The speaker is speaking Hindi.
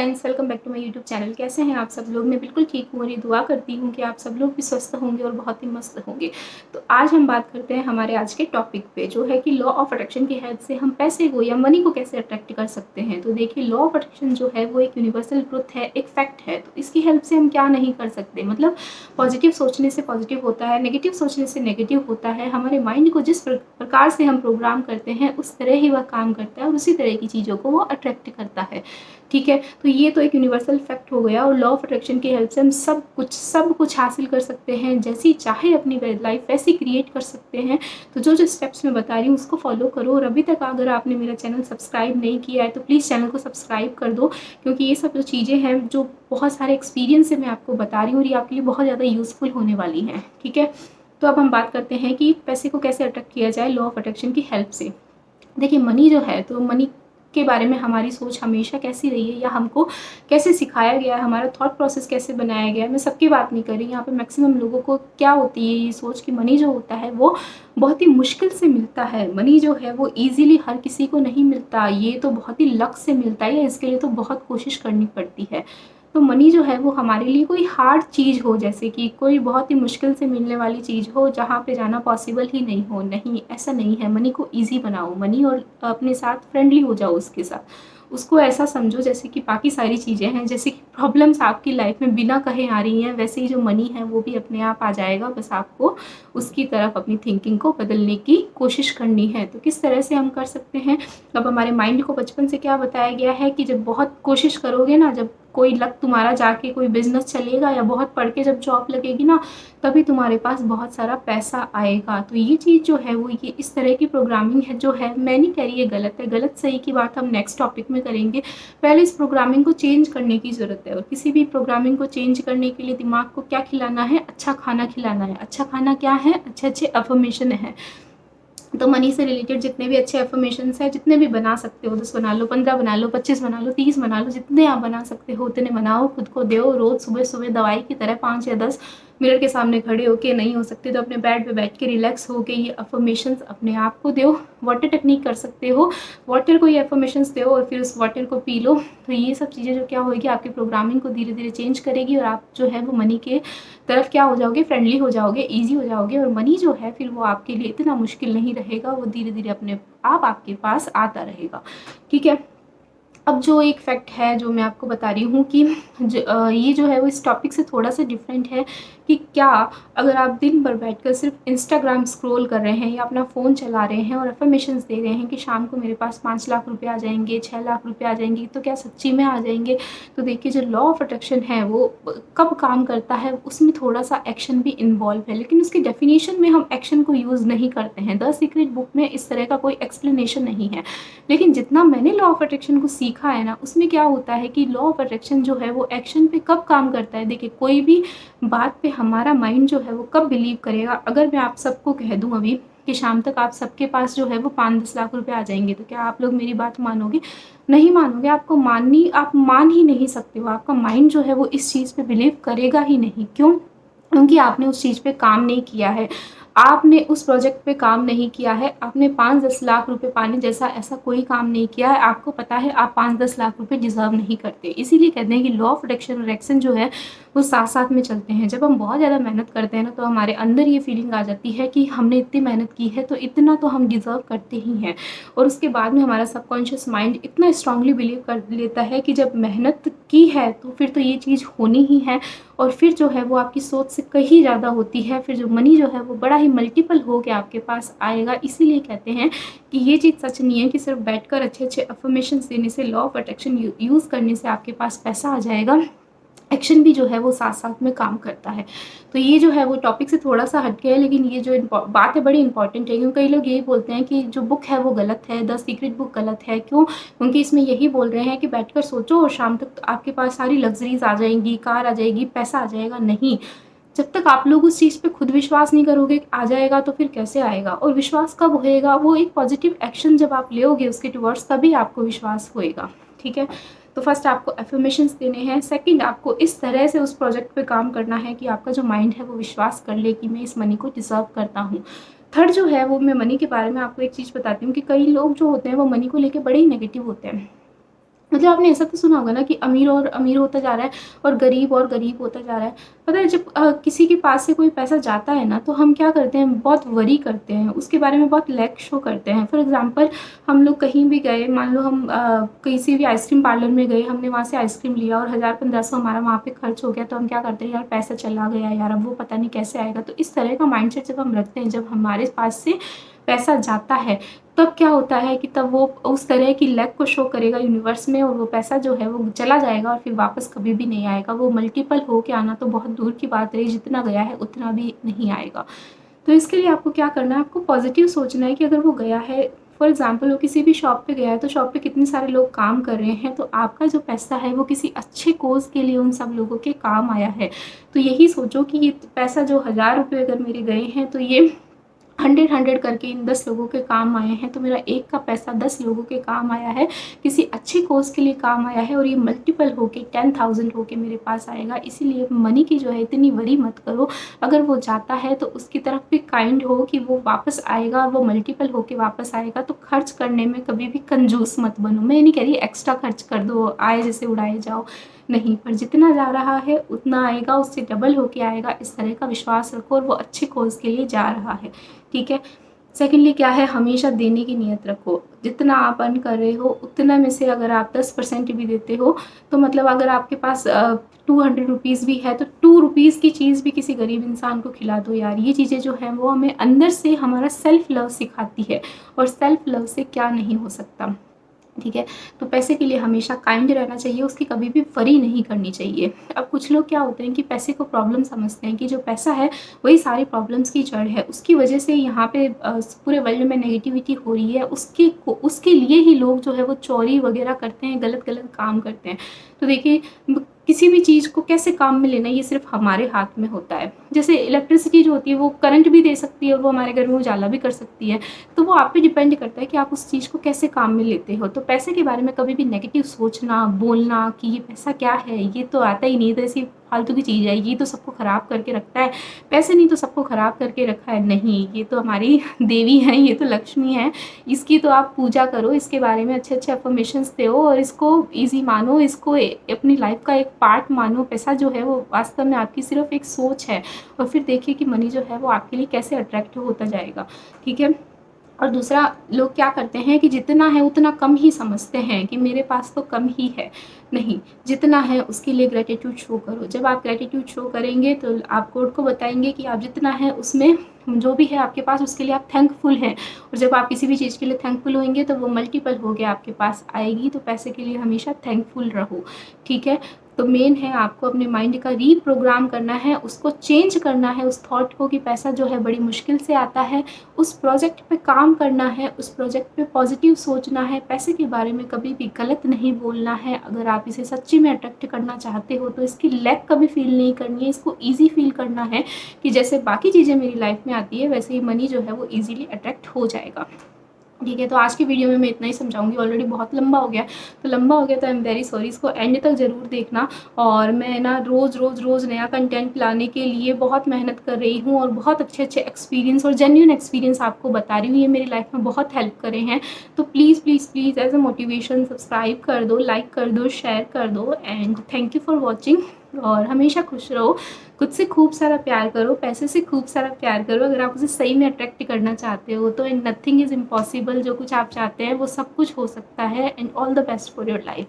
Friends, welcome back to my YouTube channel. कैसे हैं आप सब लोग? मैं बिल्कुल ठीक हूँ और ये दुआ करती हूँ कि आप सब लोग भी स्वस्थ होंगे और बहुत ही मस्त होंगे। तो आज हम बात करते हैं हमारे आज के टॉपिक पे, जो है कि लॉ ऑफ अट्रैक्शन की हेल्प से हम पैसे को या मनी को कैसे अट्रैक्ट कर सकते हैं। तो देखिए, लॉ ऑफ अट्रैक्शन जो है वो एक यूनिवर्सल ट्रुथ है, एक फैक्ट है। तो इसकी हेल्प से हम क्या नहीं कर सकते, मतलब पॉजिटिव सोचने से पॉजिटिव होता है, नेगेटिव सोचने से नेगेटिव होता है। हमारे माइंड को जिस प्रकार से हम प्रोग्राम करते हैं उस तरह ही वह काम करता है और उसी तरह की चीज़ों को वो अट्रैक्ट करता है। ठीक है, तो ये तो एक यूनिवर्सल फैक्ट हो गया। और लॉ ऑफ अट्रैक्शन की हेल्प से हम सब कुछ हासिल कर सकते हैं, जैसी चाहे अपनी लाइफ वैसी क्रिएट कर सकते हैं। तो जो स्टेप्स मैं बता रही हूँ उसको फॉलो करो। और अभी तक अगर आपने मेरा चैनल सब्सक्राइब नहीं किया है तो प्लीज़ चैनल को सब्सक्राइब कर दो, क्योंकि ये सब जो चीज़ें हैं, जो बहुत सारे एक्सपीरियंस से मैं आपको बता रही हूँ और ये आपके लिए बहुत ज़्यादा यूज़फुल होने वाली हैं। ठीक है, तो अब हम बात करते हैं कि पैसे को कैसे अट्रैक्ट किया जाए लॉ ऑफ अट्रैक्शन की हेल्प से। देखिए, मनी जो है, तो मनी के बारे में हमारी सोच हमेशा कैसी रही है या हमको कैसे सिखाया गया है, हमारा थॉट प्रोसेस कैसे बनाया गया है। मैं सबकी बात नहीं कर रही, यहाँ पे मैक्सिमम लोगों को क्या होती है ये सोच कि मनी जो होता है वो बहुत ही मुश्किल से मिलता है। मनी जो है वो इजीली हर किसी को नहीं मिलता, ये तो बहुत ही लक से मिलता है, इसके लिए तो बहुत कोशिश करनी पड़ती है। तो मनी जो है वो हमारे लिए कोई हार्ड चीज़ हो, जैसे कि कोई बहुत ही मुश्किल से मिलने वाली चीज़ हो जहाँ पे जाना पॉसिबल ही नहीं हो, नहीं, ऐसा नहीं है। मनी को इजी बनाओ, मनी और अपने साथ फ्रेंडली हो जाओ, उसके साथ उसको ऐसा समझो जैसे कि बाकी सारी चीज़ें हैं। जैसे कि प्रॉब्लम्स आपकी लाइफ में बिना कहे आ रही हैं, वैसे ही जो मनी है वो भी अपने आप आ जाएगा। बस आपको उसकी तरफ अपनी थिंकिंग को बदलने की कोशिश करनी है। तो किस तरह से हम कर सकते हैं? अब हमारे माइंड को बचपन से क्या बताया गया है कि जब बहुत कोशिश करोगे ना, जब कोई लक तुम्हारा जाके कोई बिजनेस चलेगा या बहुत पढ़ के जब जॉब लगेगी ना, तभी तुम्हारे पास बहुत सारा पैसा आएगा। तो ये चीज़ जो है वो ये इस तरह की प्रोग्रामिंग है जो है, मैं नहीं कह रही ये गलत है, गलत सही की बात हम नेक्स्ट टॉपिक में करेंगे। पहले इस प्रोग्रामिंग को चेंज करने की ज़रूरत है। और किसी भी प्रोग्रामिंग को चेंज करने के लिए दिमाग को क्या खिलाना है? अच्छा खाना खिलाना है। अच्छा खाना क्या है? अच्छे अच्छे अफर्मेशन है। तो मनी से रिलेटेड जितने भी अच्छे अफर्मेशंस हैं, जितने भी बना सकते हो, 10 बना लो, 15 बना लो, 25 बना लो, 30 बना लो, जितने आप बना सकते हो उतने बनाओ, खुद को दो। रोज़ सुबह सुबह दवाई की तरह 5 या 10 मिरर के सामने खड़े होके, नहीं हो सकते तो अपने बेड पे बैठ के रिलैक्स होके ये अफर्मेशंस अपने आप को दो। वाटर टेक्निक कर सकते हो, वाटर को ये अफर्मेशंस दो और फिर उस वाटर को पी लो। तो ये सब चीज़ें जो क्या होगी, आपकी प्रोग्रामिंग को धीरे धीरे चेंज करेगी और आप जो है वो मनी के तरफ क्या हो जाओगे? फ्रेंडली हो जाओगे, ईजी हो जाओगे। और मनी जो है फिर वो आपके लिए इतना मुश्किल नहीं रहेगा, वो धीरे धीरे अपने आप आपके पास आता रहेगा। ठीक है, अब जो एक फैक्ट है जो मैं आपको बता रही हूँ कि ये जो है वो इस टॉपिक से थोड़ा सा डिफरेंट है कि क्या अगर आप दिन भर बैठकर सिर्फ इंस्टाग्राम स्क्रॉल कर रहे हैं या अपना फ़ोन चला रहे हैं और अफर्मेशंस दे रहे हैं कि शाम को मेरे पास 5 लाख रुपए आ जाएंगे, 6 लाख रुपए आ जाएंगे, तो क्या सच्ची में आ जाएंगे? तो देखिए, जो लॉ ऑफ अट्रैक्शन है वो कब काम करता है, उसमें थोड़ा सा एक्शन भी इन्वॉल्व है, लेकिन उसकी डेफिनेशन में हम एक्शन को यूज़ नहीं करते हैं। द सीक्रेट बुक में इस तरह का कोई एक्सप्लेनेशन नहीं है। लेकिन जितना मैंने लॉ ऑफ अट्रैक्शन को सीखा है ना, उसमें क्या होता है कि लॉ ऑफ अट्रैक्शन जो है वो एक्शन पे कब काम करता है। देखिए, कोई भी बात पे हमारा माइंड जो है वो कब बिलीव करेगा। अगर मैं आप सबको कह दूं अभी कि शाम तक आप सबके पास जो है वो 5-10 लाख रुपए आ जाएंगे, तो क्या आप लोग मेरी बात मानोगे? नहीं मानोगे। आप मान ही नहीं सकते हो। आपका माइंड जो है वो इस चीज़ पे बिलीव करेगा ही नहीं। क्यों? क्योंकि आपने उस चीज़ पे काम नहीं किया है, आपने उस प्रोजेक्ट पे काम नहीं किया है, आपने 5-10 लाख रुपए पाने जैसा ऐसा कोई काम नहीं किया है। आपको पता है आप 5-10 लाख रुपए डिजर्व नहीं करते। इसीलिए कहते हैं कि लॉ ऑफ अट्रैक्शन और एक्शन जो है वो साथ साथ में चलते हैं। जब हम बहुत ज़्यादा मेहनत करते हैं ना, तो हमारे अंदर ये फीलिंग आ जाती है कि हमने इतनी मेहनत की है तो इतना तो हम डिज़र्व करते ही हैं। और उसके बाद में हमारा सबकॉन्शियस माइंड इतना स्ट्रांगली बिलीव कर लेता है कि जब मेहनत की है तो फिर तो ये चीज़ होनी ही है। और फिर जो है वो आपकी सोच से कहीं ज़्यादा होती है। फिर जो मनी जो है वो बड़ा ही मल्टीपल हो के आपके पास आएगा। इसीलिए कहते हैं कि ये चीज़ सच नहीं है कि सिर्फ बैठकर अच्छे अच्छे अफर्मेशंस देने से, लॉ ऑफ अट्रैक्शन यूज़ करने से आपके पास पैसा आ जाएगा। एक्शन भी जो है वो साथ साथ में काम करता है। तो ये जो है वो टॉपिक से थोड़ा सा हट गया है, लेकिन ये जो बात है बड़ी इंपॉर्टेंट है। क्योंकि कई लोग यही बोलते हैं कि जो बुक है वो गलत है, द सीक्रेट बुक गलत है। क्यों? क्योंकि इसमें यही बोल रहे हैं कि बैठकर सोचो और शाम तक तो आपके पास सारी लग्जरीज आ जाएंगी, कार आ जाएगी, पैसा आ जाएगा। नहीं, जब तक आप लोग उस चीज़ पे खुद विश्वास नहीं करोगे आ जाएगा, तो फिर कैसे आएगा? और विश्वास कब होएगा? वो एक पॉजिटिव एक्शन जब आप लोगे उसके टुवर्ड्स, तभी आपको विश्वास होएगा। ठीक है, तो फर्स्ट आपको एफर्मेशंस देने हैं। सेकंड, आपको इस तरह से उस प्रोजेक्ट पे काम करना है कि आपका जो माइंड है वो विश्वास कर ले कि मैं इस मनी को डिजर्व करता हूँ। थर्ड जो है वो, मैं मनी के बारे में आपको एक चीज़ बताती हूँ कि कई लोग जो होते हैं वो मनी को लेके बड़े ही नेगेटिव होते हैं। मतलब आपने ऐसा तो सुना होगा ना कि अमीर और अमीर होता जा रहा है और गरीब होता जा रहा है। पता है जब किसी के पास से कोई पैसा जाता है ना, तो हम क्या करते हैं, बहुत वरी करते हैं, उसके बारे में बहुत लैक शो करते हैं। फॉर एग्ज़ाम्पल हम लोग कहीं भी गए, मान लो हम किसी भी आइसक्रीम पार्लर में गए, हमने वहाँ से आइसक्रीम लिया और 1000-1500 हमारा वहाँ पे खर्च हो गया, तो हम क्या करते हैं, यार पैसा चला गया यार, अब वो पता नहीं कैसे आएगा। तो इस तरह का माइंडसेट जब हम रखते हैं, जब हमारे पास से पैसा जाता है, तब क्या होता है कि तब वो उस तरह की लैक को शो करेगा यूनिवर्स में, और वो पैसा जो है वो चला जाएगा और फिर वापस कभी भी नहीं आएगा। वो मल्टीपल हो के आना तो बहुत दूर की बात रही, जितना गया है उतना भी नहीं आएगा। तो इसके लिए आपको क्या करना है, आपको पॉजिटिव सोचना है कि अगर वो गया है, फॉर एग्जाम्पल वो किसी भी शॉप पे गया है, तो शॉप पे कितने सारे लोग काम कर रहे हैं, तो आपका जो पैसा है वो किसी अच्छे कोज़ के लिए उन सब लोगों के काम आया है। तो यही सोचो कि ये पैसा जो 1000 रुपये अगर मेरे गए हैं, तो ये 100 करके इन 10 लोगों के काम आए हैं, तो मेरा एक का पैसा 10 लोगों के काम आया है, किसी अच्छे कोज़ के लिए काम आया है, और ये मल्टीपल होके 10,000 होके मेरे पास आएगा। इसीलिए मनी की जो है इतनी वरी मत करो। अगर वो जाता है तो उसकी तरफ भी काइंड हो कि वो वापस आएगा और वो मल्टीपल होके वापस आएगा। तो खर्च करने में कभी भी कंजूस मत बनो। मैं नहीं कह रही एक्स्ट्रा खर्च कर दो, आए जैसे उड़ाए जाओ, नहीं, पर जितना जा रहा है उतना आएगा, उससे डबल होके आएगा, इस तरह का विश्वास रखो, और वो अच्छे कोज़ के लिए जा रहा है। ठीक है। सेकेंडली क्या है, हमेशा देने की नीयत रखो। जितना आप अर्न कर रहे हो उतना में से अगर आप 10% भी देते हो, तो मतलब अगर आपके पास 200 रुपीज़ भी है, तो 2 रुपीज़ की चीज़ भी किसी गरीब इंसान को खिला दो यार। ये चीज़ें जो हैं वो हमें अंदर से हमारा सेल्फ लव सिखाती है, और सेल्फ लव से क्या नहीं हो सकता। ठीक है। तो पैसे के लिए हमेशा काइंड रहना चाहिए, उसकी कभी भी वरी नहीं करनी चाहिए। अब कुछ लोग क्या होते हैं कि पैसे को प्रॉब्लम समझते हैं, कि जो पैसा है वही सारी प्रॉब्लम्स की जड़ है, उसकी वजह से यहाँ पे पूरे वर्ल्ड में नेगेटिविटी हो रही है, उसके लिए ही लोग जो है वो चोरी वगैरह करते हैं, गलत गलत काम करते हैं। तो देखिए, किसी भी चीज़ को कैसे काम में लेना ये सिर्फ हमारे हाथ में होता है। जैसे इलेक्ट्रिसिटी जो होती है वो करंट भी दे सकती है, और वो हमारे घर में उजाला भी कर सकती है। तो वो आप पे डिपेंड करता है कि आप उस चीज़ को कैसे काम में लेते हो। तो पैसे के बारे में कभी भी नेगेटिव सोचना, बोलना कि ये पैसा क्या है, ये तो आता ही नहीं, तो ऐसी फालतू की चीज़ है, ये तो सबको ख़राब करके रखता है, पैसे नहीं तो सबको ख़राब करके रखा है, नहीं, ये तो हमारी देवी है, ये तो लक्ष्मी है, इसकी तो आप पूजा करो, इसके बारे में अच्छे अच्छे अफर्मेशंस दो, और इसको ईजी मानो, इसको अपनी लाइफ का एक पार्ट मानो। पैसा जो है वो वास्तव में आपकी सिर्फ एक सोच है, और फिर देखिए कि मनी जो है वो आपके लिए कैसे अट्रैक्टिव होता जाएगा। ठीक है। और दूसरा, लोग क्या करते हैं कि जितना है उतना कम ही समझते हैं, कि मेरे पास तो कम ही है। नहीं, जितना है उसके लिए ग्रेटिट्यूड शो करो। जब आप ग्रेटिट्यूड शो करेंगे तो आप गॉड को बताएंगे कि आप जितना है उसमें जो भी है आपके पास, उसके लिए आप थैंकफुल हैं। और जब आप किसी भी चीज़ के लिए थैंकफुल होंगे तो वो मल्टीपल हो के आपके पास आएगी। तो पैसे के लिए हमेशा थैंकफुल रहो। ठीक है। तो मेन है आपको अपने माइंड का रीप्रोग्राम करना है, उसको चेंज करना है, उस थॉट को कि पैसा जो है बड़ी मुश्किल से आता है। उस प्रोजेक्ट पे काम करना है, उस प्रोजेक्ट पे पॉजिटिव सोचना है, पैसे के बारे में कभी भी गलत नहीं बोलना है। अगर आप इसे सच्ची में अट्रैक्ट करना चाहते हो तो इसकी लैक कभी फील नहीं करनी है, इसको ईजी फील करना है कि जैसे बाकी चीज़ें मेरी लाइफ में आती है वैसे ही मनी जो है वो ईजिली अट्रैक्ट हो जाएगा। ठीक है। तो आज की वीडियो में मैं इतना ही समझाऊंगी, ऑलरेडी बहुत लंबा हो गया, तो लंबा हो गया तो आई एम वेरी सॉरी। इसको एंड तक ज़रूर देखना। और मैं ना रोज़ नया कंटेंट लाने के लिए बहुत मेहनत कर रही हूँ, और बहुत अच्छे अच्छे एक्सपीरियंस और जेन्युइन एक्सपीरियंस आपको बता रही हूँ, ये मेरी लाइफ में बहुत हेल्प करे हैं। तो please please please as a motivation subscribe कर दो, लाइक कर दो, शेयर कर दो, and thank you for watching. और हमेशा खुश रहो, खुद से खूब सारा प्यार करो, पैसे से खूब सारा प्यार करो। अगर आप उसे सही में अट्रैक्ट करना चाहते हो तो नथिंग इज़ इम्पॉसिबल। जो कुछ आप चाहते हैं वो सब कुछ हो सकता है। And all the best for your life.